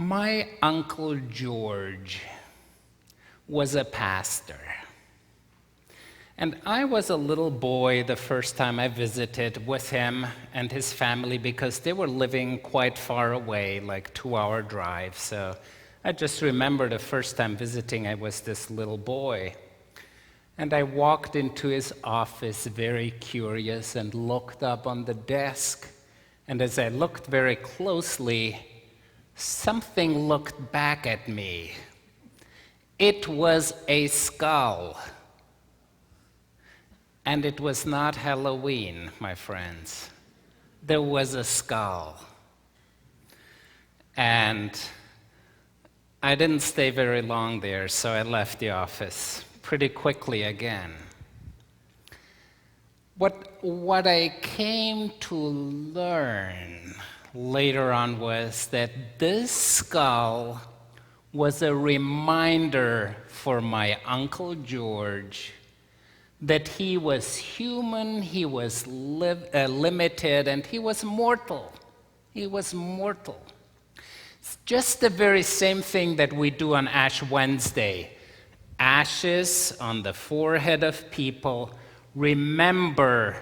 My Uncle George was a pastor. And I was a little boy the first time I visited with him and his family because they were living quite far away, like 2-hour drive. So I just remember the first time visiting, I was this little boy. And I walked into his office very curious and looked up on the desk. And as I looked very closely, something looked back at me. It was a skull. And it was not Halloween, my friends. There was a skull. And I didn't stay very long there, so I left the office pretty quickly again. What I came to learn later on was that this skull was a reminder for my Uncle George that he was human, he was limited, and he was mortal. He was mortal. It's just the very same thing that we do on Ash Wednesday. Ashes on the forehead of people. Remember,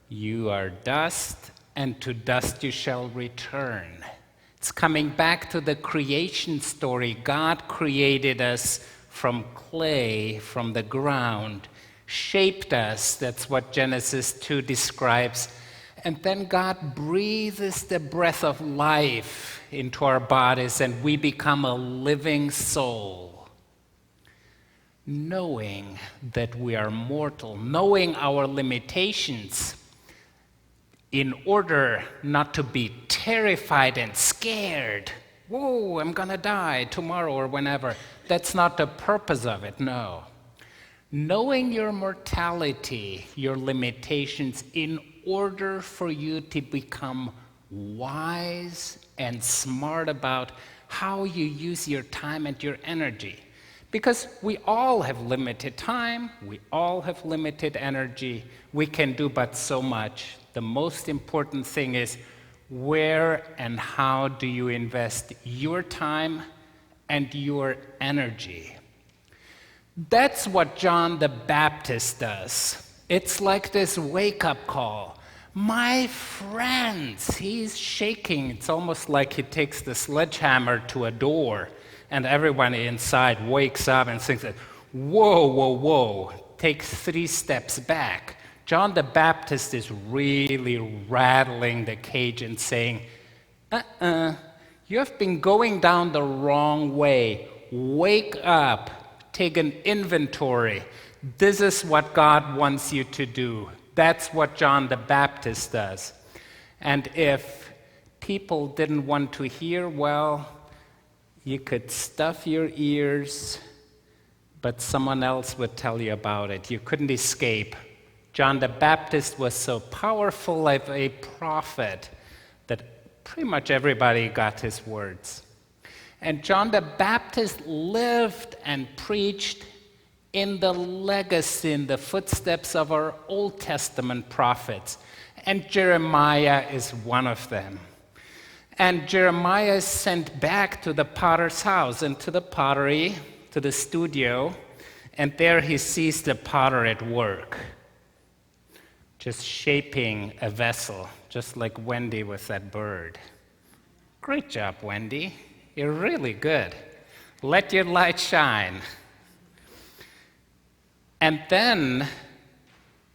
you are dust, and to dust you shall return. It's coming back to the creation story. God created us from clay, from the ground, shaped us. That's what Genesis 2 describes. And then God breathes the breath of life into our bodies, and we become a living soul. Knowing that we are mortal, knowing our limitations, in order not to be terrified and scared. Whoa, I'm gonna die tomorrow or whenever. That's not the purpose of it, no. Knowing your mortality, your limitations, in order for you to become wise and smart about how you use your time and your energy. Because we all have limited time, we all have limited energy, we can do but so much. The most important thing is where and how do you invest your time and your energy. That's what John the Baptist does. It's like this wake-up call. My friends, he's shaking. It's almost like he takes the sledgehammer to a door, and everyone inside wakes up and thinks, whoa, whoa, whoa, take 3 steps back. John the Baptist is really rattling the cage and saying, you have been going down the wrong way. Wake up. Take an inventory. This is what God wants you to do. That's what John the Baptist does. And if people didn't want to hear, well, you could stuff your ears, but someone else would tell you about it. You couldn't escape. John the Baptist was so powerful of a prophet that pretty much everybody got his words. And John the Baptist lived and preached in the legacy, in the footsteps of our Old Testament prophets. And Jeremiah is one of them. And Jeremiah is sent back to the potter's house and to the pottery, to the studio, and there he sees the potter at work, just shaping a vessel, just like Wendy with that bird. Great job, Wendy. You're really good. Let your light shine. And then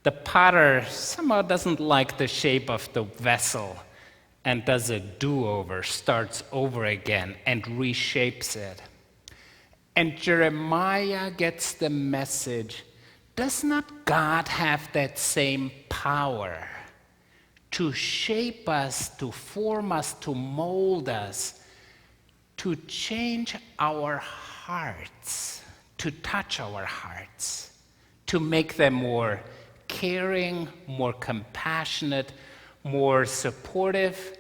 the potter somehow doesn't like the shape of the vessel and does a do-over, starts over again, and reshapes it. And Jeremiah gets the message, does not God have that same power to shape us, to form us, to mold us, to change our hearts, to touch our hearts, to make them more caring, more compassionate, more supportive,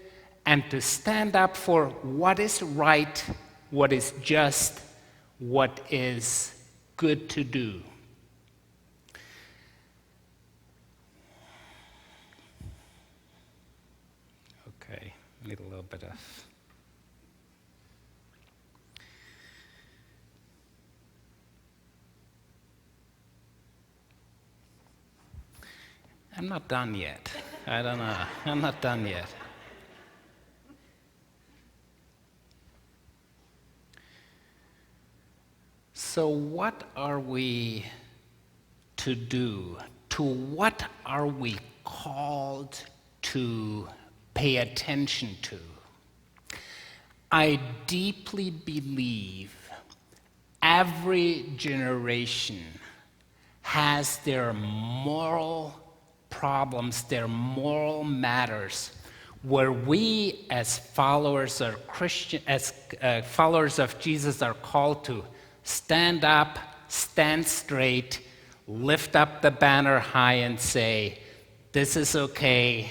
and to stand up for what is right, what is just, what is good to do. Okay, need a little bit of I'm not done yet. I don't know. I'm not done yet. So what are we to do? To what are we called to pay attention to? I deeply believe every generation has their moral problems, their moral matters, where we as followers of followers of Jesus are called to stand up, stand straight, lift up the banner high and say, this is okay,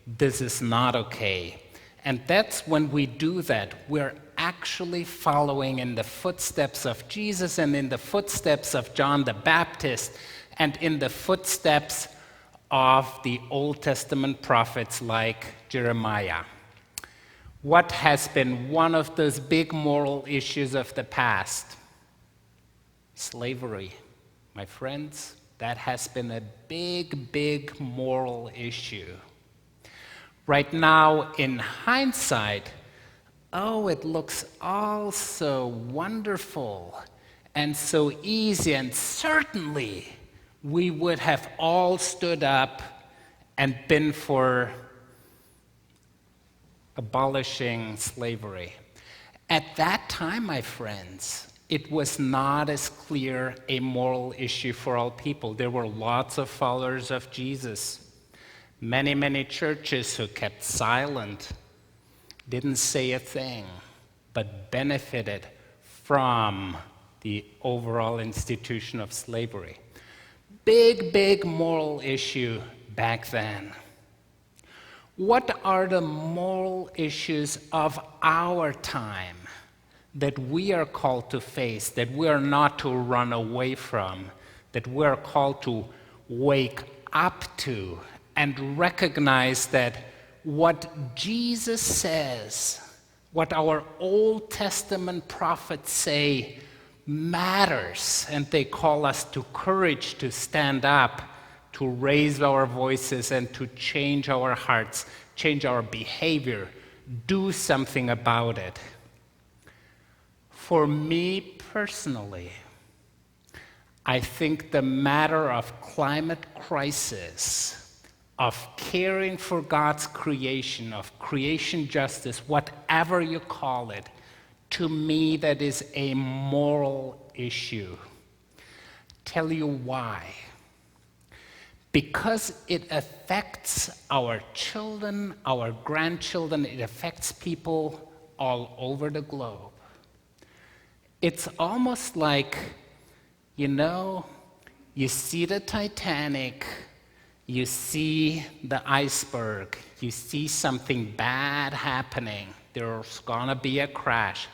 this is not okay. And that's when we do that, we're actually following in the footsteps of Jesus and in the footsteps of John the Baptist and in the footsteps of the Old Testament prophets like Jeremiah. What has been one of those big moral issues of the past? Slavery. My friends, that has been a big, big moral issue. Right now, in hindsight, oh, it looks all so wonderful and so easy, and certainly we would have all stood up and been for abolishing slavery. At that time, my friends, it was not as clear a moral issue for all people. There were lots of followers of Jesus, many churches who kept silent, didn't say a thing, but benefited from the overall institution of slavery. Big moral issue back then. What are the moral issues of our time that we are called to face, that we are not to run away from, that we are called to wake up to and recognize that what Jesus says, what our Old Testament prophets say matters, and they call us to courage to stand up, to raise our voices and to change our hearts, change our behavior, do something about it. For me personally, I think the matter of climate crisis, of caring for God's creation, of creation justice, whatever you call it, to me that is a moral issue. Tell you why. Because it affects our children, our grandchildren, it affects people all over the globe. It's almost like, you see the Titanic, you see the iceberg, you see something bad happening, there's gonna be a crash.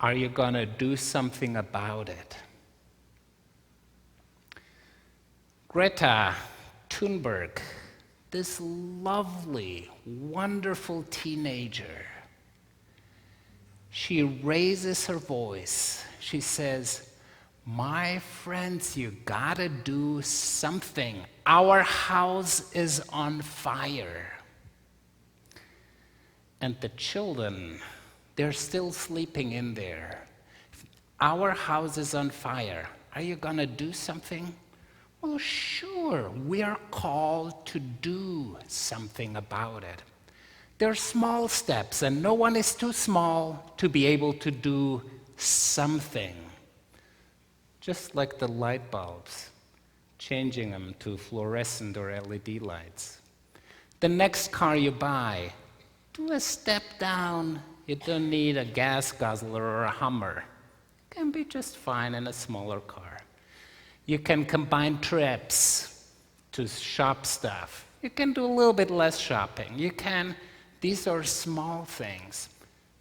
Are you gonna do something about it? Greta Thunberg, this lovely, wonderful teenager, she raises her voice. She says, my friends, you gotta do something. Our house is on fire. And the children, they're still sleeping in there. Our house is on fire. Are you gonna do something? Well, sure, we are called to do something about it. There are small steps, and no one is too small to be able to do something. Just like the light bulbs, changing them to fluorescent or LED lights. The next car you buy, do a step down. You don't need a gas guzzler or a Hummer. It can be just fine in a smaller car. You can combine trips to shop stuff. You can do a little bit less shopping. These are small things.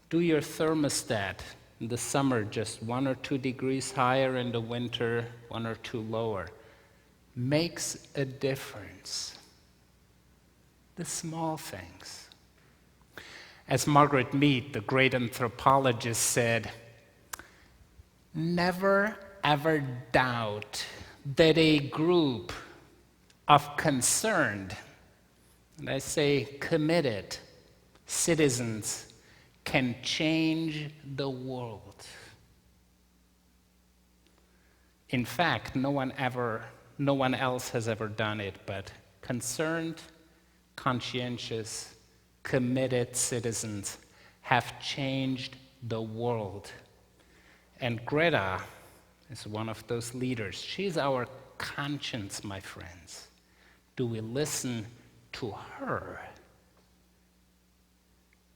Do your thermostat in the summer just 1 or 2 degrees higher, in the winter 1 or 2 lower. Makes a difference. The small things. As Margaret Mead, the great anthropologist, said, never ever doubt that a group of concerned, and I say committed, citizens can change the world. In fact, no one else has ever done it, but concerned, conscientious, committed citizens have changed the world. And Greta is one of those leaders. She's our conscience, my friends. Do we listen to her?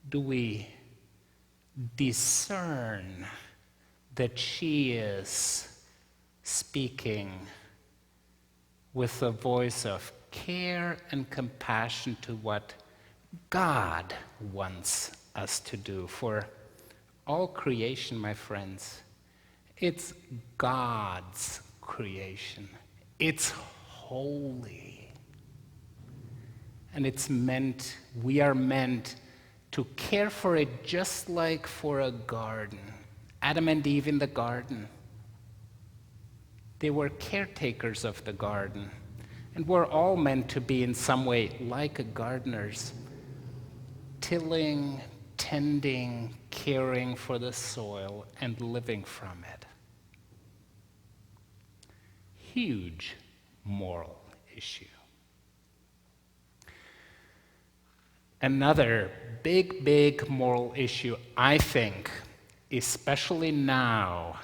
Do we discern that she is speaking with a voice of care and compassion to what God wants us to do? For all creation, my friends, it's God's creation. It's holy. And we are meant to care for it just like for a garden. Adam and Eve in the garden, they were caretakers of the garden. And we're all meant to be in some way like gardeners, tilling, tending, caring for the soil, and living from it. Huge moral issue. Another big moral issue, I think, especially now,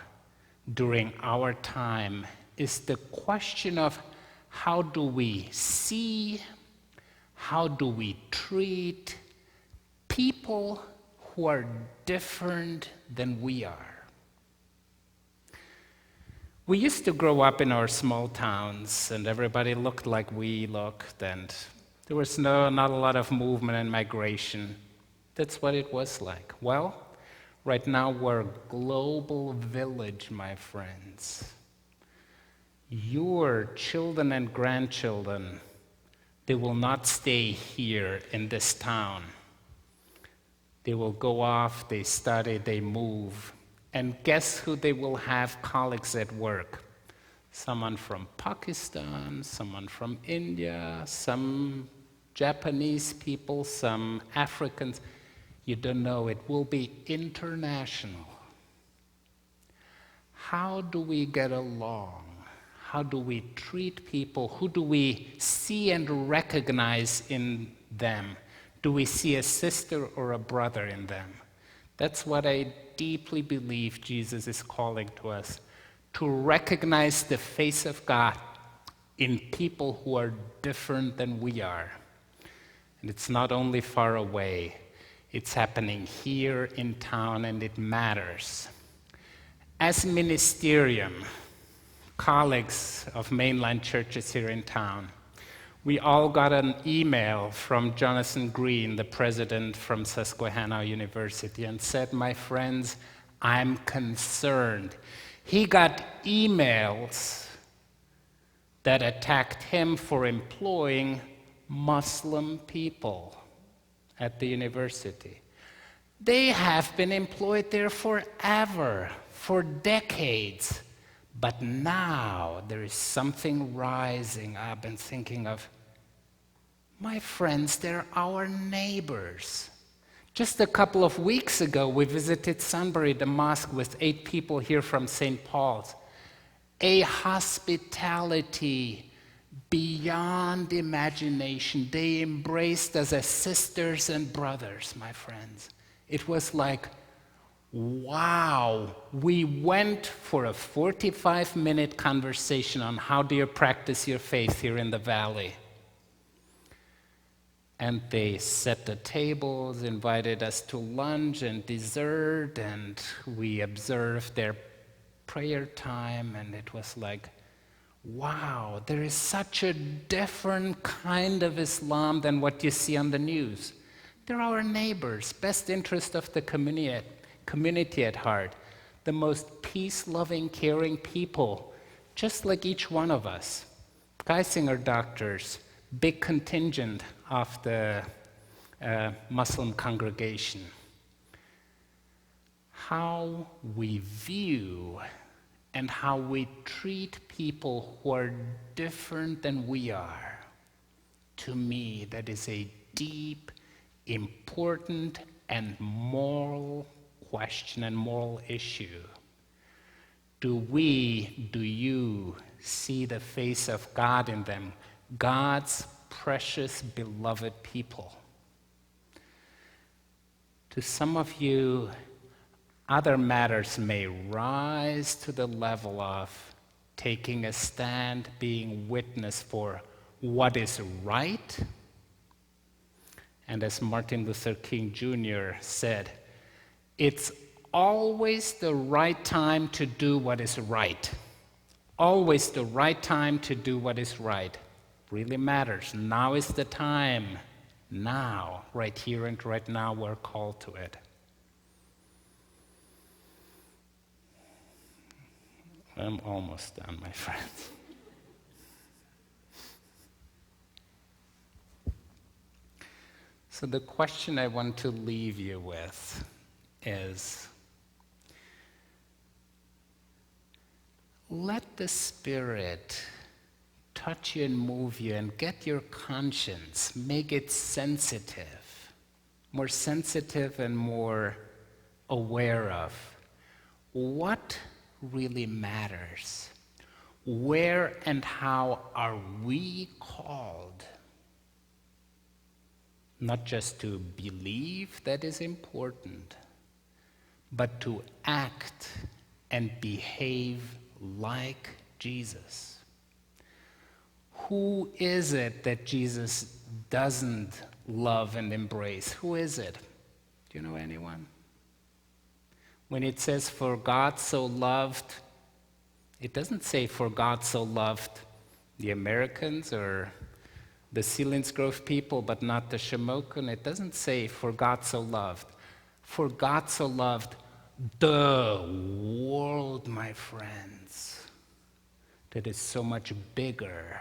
during our time, is the question of how do we see, how do we treat people who are different than we are. We used to grow up in our small towns, and everybody looked like we looked, and there was not a lot of movement and migration. That's what it was like. Well, right now we're a global village, my friends. Your children and grandchildren, they will not stay here in this town. They will go off, they study, they move. And guess who they will have colleagues at work? Someone from Pakistan, someone from India, some Japanese people, some Africans. You don't know, it will be international. How do we get along? How do we treat people? Who do we see and recognize in them? Do we see a sister or a brother in them? That's what I deeply believe Jesus is calling to us, to recognize the face of God in people who are different than we are. And it's not only far away, it's happening here in town, and it matters. As ministerium, colleagues of mainline churches here in town, we all got an email from Jonathan Green, the president from Susquehanna University, and said, "My friends, I'm concerned." He got emails that attacked him for employing Muslim people at the university. They have been employed there forever, for decades. But now there is something rising up and thinking of, my friends, they're our neighbors. Just a couple of weeks ago, we visited Sunbury, the mosque, with 8 people here from St. Paul's. A hospitality beyond imagination. They embraced us as sisters and brothers, my friends. It was like, wow, we went for a 45-minute conversation on how do you practice your faith here in the valley. And they set the tables, invited us to lunch and dessert, and we observed their prayer time, and it was like, wow, there is such a different kind of Islam than what you see on the news. They're our neighbors, best interest of the community at heart, the most peace-loving, caring people, just like each one of us. Geisinger doctors, big contingent of the Muslim congregation. How we view and how we treat people who are different than we are to me that is a deep, important, and moral question and moral issue. Do you see the face of God in them, God's precious, beloved people? To some of you, other matters may rise to the level of taking a stand, being witness for what is right. And as Martin Luther King Jr. said, it's always the right time to do what is right. Always the right time to do what is right. Really matters. Now is the time. Now, right here and right now, we're called to it. I'm almost done, my friends. So the question I want to leave you with is, let the Spirit touch you and move you and get your conscience, make it sensitive, more sensitive and more aware of what really matters. Where and how are we called? Not just to believe, that is important, but to act and behave like Jesus. Who is it that Jesus doesn't love and embrace? Who is it? Do you know anyone? When it says, for God so loved, it doesn't say, for God so loved the Americans or the Selinsgrove people, but not the Shamokin. It doesn't say, for God so loved. For God so loved the world, my friends, that is so much bigger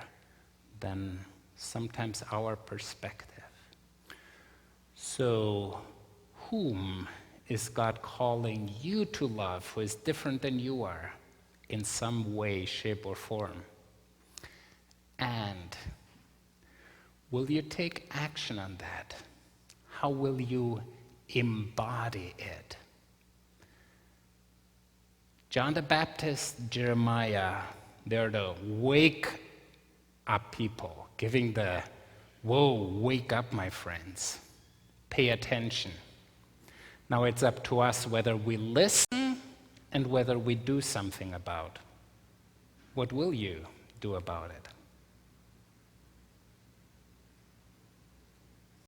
than sometimes our perspective. So, whom is God calling you to love who is different than you are in some way, shape, or form? And will you take action on that? How will you embody it? John the Baptist, Jeremiah, they're the wake up people, giving the, whoa, wake up, my friends. Pay attention. Now it's up to us whether we listen and whether we do something about. What will you do about it?